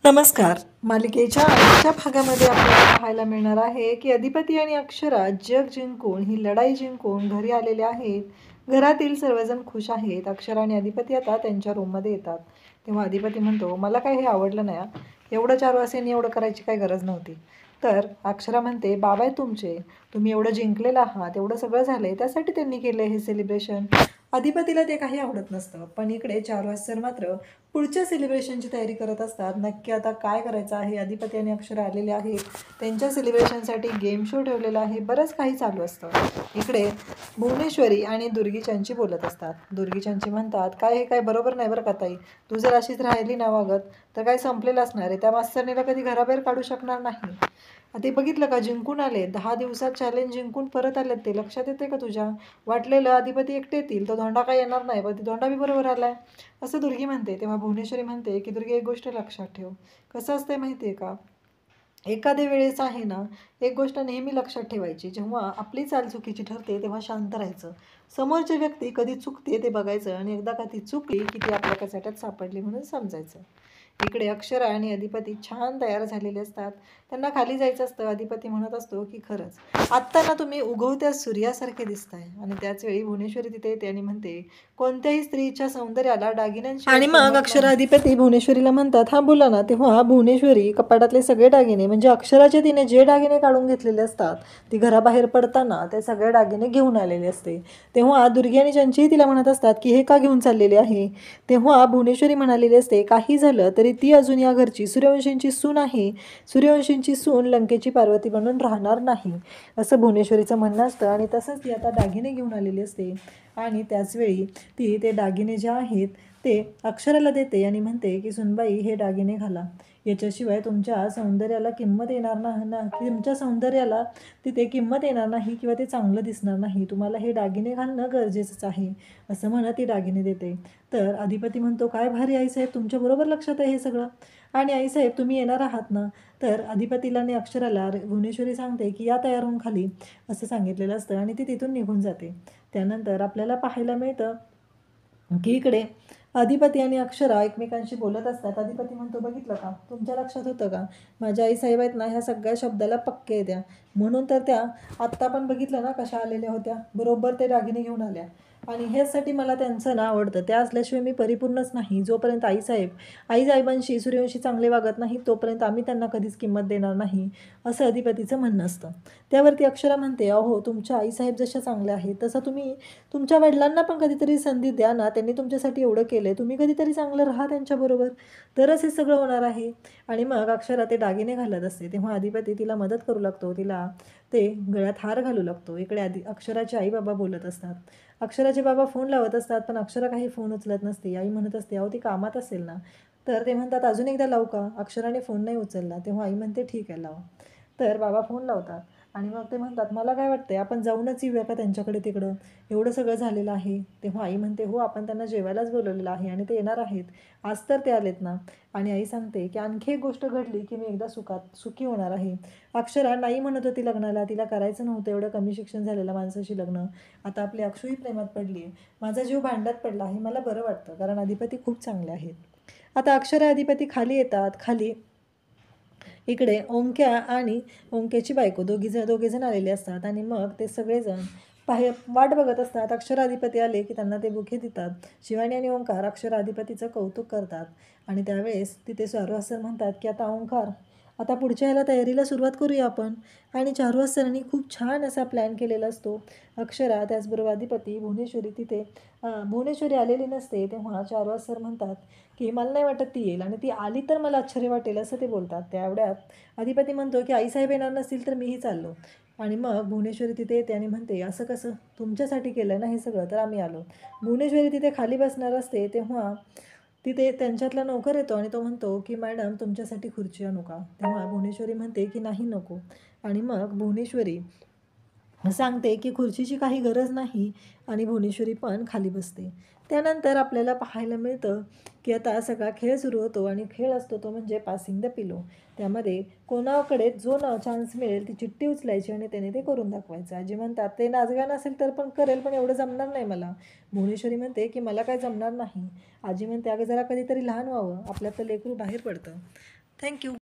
नमस्कार. मालिकेच्या आजच्या भागामध्ये आपल्याला पाहायला मिळणार आहे की अधिपती आणि अक्षरा जग जिंकून ही लढाई जिंकून घरी आलेले आहेत. घरातील सर्वजण खुश आहेत. अक्षरा आणि अधिपती आता त्यांच्या रूममध्ये येतात. तेव्हा अधिपती म्हणतो, मला काही हे आवडलं नाही. एवढं 4 वाजता एवढं करायची काही गरज नव्हती. तर अक्षरा म्हणते, बाबा आहे तुमचे, तुम्ही एवढं जिंकलेलं आहात, एवढं सगळं झालंय, त्यासाठी त्यांनी केलं हे सेलिब्रेशन. अधिपतीला ते काही आवडत नसतं, पण इकडे चारुहास सर मात्र पुढच्या सेलिब्रेशनची तयारी करत असतात. नक्की आता काय करायचं आहे. अधिपती आणि अक्षरा आलेले आहेत. त्यांच्या सेलिब्रेशनसाठी गेम शो ठेवलेला आहे. बरंच काही चालू असतं. इकडे भुवनेश्वरी आणि दुर्गीचांची बोलत असतात. दुर्गीचांची म्हणतात, काय हे काय बरोबर नाही बरं का ताई, तू जर अशीच राहिली ना वागत तर काय संपलेलं असणार आहे. त्या मास्तरनीला कधी घराबाहेर काढू शकणार नाही. ते बघितलं का, जिंकून आले, 10 दिवसात चॅलेंज जिंकून परत आलेत ते. लक्षात येते का तुझ्या? वाटलेलं अधिपती एकटे येतील, तो धोंडा काय येणार नाही, पण ती धोंडा बी बरोबर आलाय, असं दुर्गी म्हणते. तेव्हा भुवनेश्वरी म्हणते की दुर्गी, एक गोष्ट लक्षात ठेव. कसं असते माहिती आहे का, एखाद्या वेळेस आहे ना, एक गोष्ट नेहमी लक्षात ठेवायची, जेव्हा आपली चाल चुकीची ठरते तेव्हा शांत राहायचं. समोरची व्यक्ती कधी चुकते ते बघायचं आणि एकदा का ती चुकली की ती आपल्या कचाट्यात सापडली म्हणून समजायचं. इकडे अक्षरा आणि अधिपती छान तयार झालेले असतात. त्यांना खाली जायचं असतं. अधिपती म्हणत असतो की खरंच आत्ता ना तुम्ही उगवत्या सूर्यासारखे दिसताय. आणि त्याचवेळी भुवनेश्वरी तिथे येते आणि म्हणते, कोणत्याही स्त्रीच्या सौंदर्याला दागिन्यांची आणि मग अक्षरा अधिपती भुवनेश्वरीला म्हणतात, हा बोला ना. तेव्हा भुवनेश्वरी कपाटातले सगळे दागिने, म्हणजे अक्षराचे तिने जे दागिने काढून घेतलेले असतात, ती घराबाहेर पडताना ते सगळे दागिने घेऊन आलेले असते. तेव्हा दुर्गी आणि चंचीही तिला म्हणत असतात की हे का घेऊन चाललेले आहे. तेव्हा भुवनेश्वरी म्हणालेली असते, काही झालं तरी ती अजून या घरची सूर्यवंशींची सून आहे. सूर्यवंशींची सून लंकेची पार्वती बनून राहणार नाही, असं भुवनेश्वरीचं म्हणणं असतं. आणि तसंच ती आता दागिने घेऊन आलेली असते. आणि त्याचवेळी ती ते दागिने जे आहेत ते अक्षराला देते आणि म्हणते की सुनबाई, हे दागिने घाला. याच्याशिवाय तुमच्या सौंदर्याला किंमत येणार ना, तुमच्या सौंदर्याला तिथे किंमत येणार नाही किंवा ते चांगलं दिसणार नाही. तुम्हाला हे दागिने घालणं गरजेचंच आहे, असं म्हणत ती दागिने देते. तर अधिपती म्हणतो, काय भारी आईसाहेब, तुमच्याबरोबर लक्षात आहे हे सगळं. आणि आईसाहेब तुम्ही येणार आहात ना. तर अधिपतीला आणि अक्षराला भुवनेश्वरी सांगते की या तयार होऊन खाली, असं सांगितलेलं असतं. आणि ती तिथून निघून जाते. त्यानंतर आपल्याला पाहायला मिळतं की इकडे अधिपती आणि अक्षरा एकमेकांशी बोलत असतात. अधिपती म्हणतो, बघितलं का, तुमच्या लक्षात होतं का, माझ्या आईसाहेब आहेत ना, ह्या सगळ्या शब्दाला पक्के आहेत त्या, म्हणून तर त्या आत्ता पण बघितलं ना कशा आलेल्या होत्या, बरोबर ते दागिने घेऊन आल्या. आणि ह्यासाठी मला त्यांचं ना आवडतं. त्या असल्याशिवाय मी परिपूर्णच नाही. जोपर्यंत आईसाहेबांशी सूर्यवंशी चांगले वागत नाही तोपर्यंत आम्ही त्यांना कधीच किंमत देणार नाही, असं अधिपतीचं म्हणणं असतं. त्यावरती अक्षरा म्हणते, अहो तुमच्या आईसाहेब जशा चांगल्या आहेत तसं तुम्ही तुमच्या वडिलांना पण कधीतरी संधी द्या ना. त्यांनी तुमच्यासाठी एवढं केलं आहे, तुम्ही कधीतरी चांगलं राहा त्यांच्याबरोबर, तरच हे सगळं होणार आहे. आणि मग अक्षरा ते दागिने घालत असते. तेव्हा अधिपती तिला मदत करू लागतो, तिला ते गळ्यात हार घालू लागतो. इकडे अक्षराचे आई बाबा बोलत असतात. अक्षराचे बाबा फोन लावत असतात, पण अक्षरा काही फोन उचलत नसते. आई म्हणत असते, अहो ती कामात असेल ना. तर ते म्हणतात, अजून एकदा लावू का. अक्षराने फोन नाही उचलला. तेव्हा आई म्हणते, ठीक आहे लावा. तर बाबा फोन लावतात आणि मग ते म्हणतात, मला काय वाटतंय आपण जाऊनच येऊया का त्यांच्याकडे, तिकडं एवढं सगळं झालेलं आहे. तेव्हा आई म्हणते, हो आपण त्यांना जेवायलाच बोलवलेलं आहे आणि ते येणार आहेत, आज तर ते आलेत ना. आणि आई सांगते की आणखी एक गोष्ट घडली की मी एकदा सुखी होणार आहे. अक्षरा नाही म्हणत होती लग्नाला, तिला करायचं नव्हतं एवढं कमी शिक्षण झालेल्या माणसाशी लग्न. आता आपली अक्षूही प्रेमात पडली आहे. माझा जीव भांड्यात पडला आहे. मला बरं वाटतं कारण अधिपती खूप चांगले आहेत. आता अक्षरा अधिपती खाली येतात. खाली इकडे ओंक्या आणि ओंक्याची बायको दोघेजण आलेले असतात. आणि मग ते सगळेजण वाट बघत असतात. अक्षराधिपती आले की त्यांना ते बुके देतात. शिवानी आणि ओंकार अक्षराधिपतीचं कौतुक करतात. आणि त्यावेळेस तिथे चारुहास सर म्हणतात की आता ओंकार, आता पुढच्या ह्याला तयारीला सुरुवात करूया आपण. आणि चारुहास सरांनी खूप छान असा प्लॅन केलेला असतो. अक्षरा त्याचबरोबर अधिपती भुवनेश्वरी तिथे भुवनेश्वरी आलेली नसते. तेव्हा चारुहास सर म्हणतात की मला नाही वाटत ती येईल, आणि ती आली तर मला आश्चर्य वाटेल, असं ते बोलतात. त्यावेळात अधिपती म्हणतो की आईसाहेब येणार नसतील तर मीही चाललो. आणि मग भुवनेश्वरी तिथे येते आणि म्हणते, असं कसं, तुमच्यासाठी केलं ना हे सगळं, तर आम्ही आलो. भुवनेश्वरी तिथे खाली बसणार असते. तेव्हा तिथे त्यांच्यातला नौकर येतो आणि तो म्हणतो की मॅडम तुमच्यासाठी खुर्ची आणू का. तेव्हा भुवनेश्वरी म्हणते की नाही नको. आणि मग भुवनेश्वरी सांगते की खुर्चीची काही गरज नाही. आणि भुवनेश्वरी पण खाली बसते. त्यानंतर आपल्याला पाहायला मिळतं की आता सगळा खेळ सुरू होतो. आणि खेळ असतो तो म्हणजे पासिंग द पिलो. त्यामध्ये कोणाकडे जो चान्स मिळेल ती चिठ्ठी उचलायची आणि त्याने ते करून दाखवायचं. आजी म्हणतात, ते नाचगाणं असेल तर पण करेल, पण एवढं जमणार नाही मला. भुवनेश्वरी म्हणते की मला काय जमणार नाही. आजी म्हणते, अगं जरा कधीतरी लहान व्हावं, आपल्यातलं लेकरू बाहेर पडतं. थँक्यू.